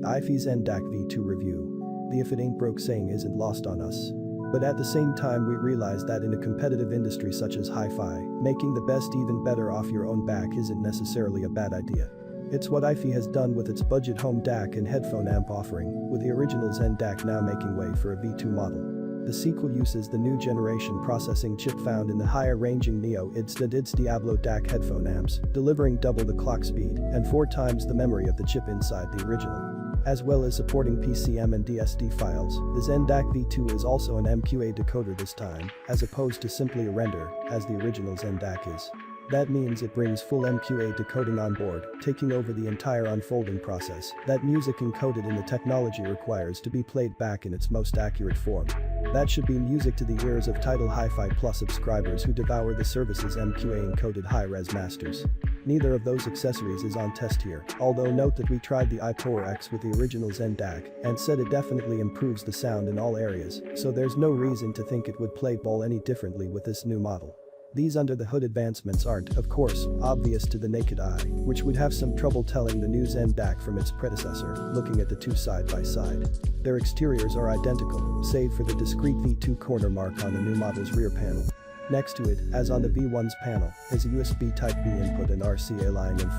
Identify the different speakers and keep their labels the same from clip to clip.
Speaker 1: iFi Zen DAC V2 review. The if it ain't broke saying isn't lost on us. But at the same time we realize that in a competitive industry such as hi-fi, making the best even better off your own back isn't necessarily a bad idea. It's what iFi has done with its budget home DAC and headphone amp offering, with the original Zen DAC now making way for a V2 model. The sequel uses the new generation processing chip found in the higher-ranging Neo IDS Diablo DAC headphone amps, delivering double the clock speed and 4 times the memory of the chip inside the original. As well as supporting PCM and DSD files, the Zen DAC V2 is also an MQA decoder this time, as opposed to simply a render, as the original Zen DAC is. That means it brings full MQA decoding on board, taking over the entire unfolding process that music encoded in the technology requires to be played back in its most accurate form. That should be music to the ears of Tidal Hi-Fi Plus subscribers who devour the service's MQA encoded high-res masters. Neither of those accessories is on test here, although note that we tried the iPower X with the original Zen DAC and said it definitely improves the sound in all areas, so there's no reason to think it would play ball any differently with this new model. These under-the-hood advancements aren't, of course, obvious to the naked eye, which would have some trouble telling the new Zen DAC from its predecessor, looking at the two side by side. Their exteriors are identical, save for the discrete V2 corner mark on the new model's rear panel. Next to it, as on the V1's panel, is a USB Type-B input and RCA line and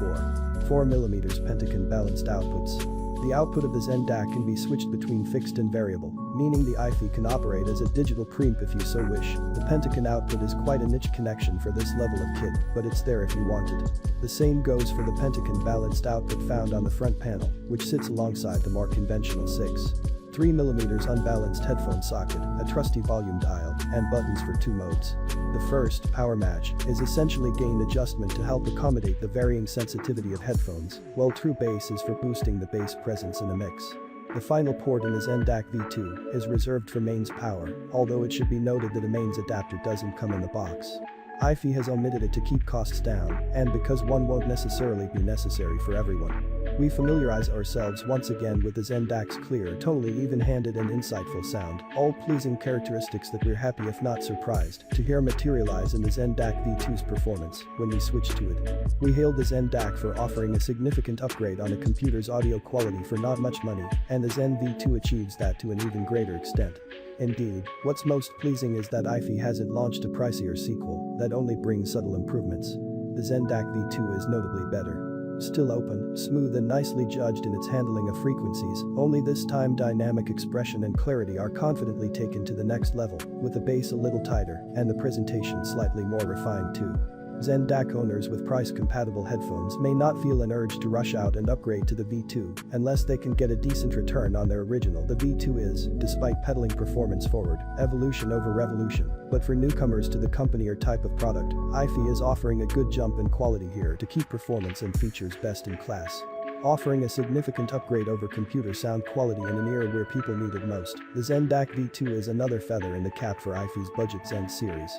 Speaker 1: 4mm Pentagon balanced outputs. The output of the Zen DAC can be switched between fixed and variable, meaning the iFi can operate as a digital preamp if you so wish. The Pentagon output is quite a niche connection for this level of kit, but it's there if you want it. The same goes for the Pentagon balanced output found on the front panel, which sits alongside the more conventional 3mm unbalanced headphone socket, a trusty volume dial, and buttons for 2 modes. The first, Power Match, is essentially gain adjustment to help accommodate the varying sensitivity of headphones, while True Bass is for boosting the bass presence in a mix. The final port in the Zen DAC V2 is reserved for mains power, although it should be noted that a mains adapter doesn't come in the box. iFi has omitted it to keep costs down, and because one won't necessarily be necessary for everyone. We familiarize ourselves once again with the Zen DAC's clear, tonally even-handed and insightful sound, all pleasing characteristics that we're happy if not surprised to hear materialize in the Zen DAC V2's performance when we switch to it. We hailed the Zen DAC for offering a significant upgrade on a computer's audio quality for not much money, and the Zen V2 achieves that to an even greater extent. Indeed, what's most pleasing is that iFi hasn't launched a pricier sequel that only brings subtle improvements. The Zen DAC V2 is notably better. Still open, smooth and nicely judged in its handling of frequencies, only this time dynamic expression and clarity are confidently taken to the next level, with the bass a little tighter and the presentation slightly more refined too. Zen DAC owners with price-compatible headphones may not feel an urge to rush out and upgrade to the V2 unless they can get a decent return on their original. The V2 is, despite peddling performance forward, evolution over revolution, but for newcomers to the company or type of product, iFi is offering a good jump in quality here to keep performance and features best in class. Offering a significant upgrade over computer sound quality in an era where people need it most, the Zen DAC V2 is another feather in the cap for iFi's budget Zen series.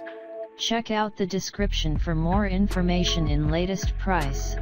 Speaker 2: Check out the description for more information in latest price.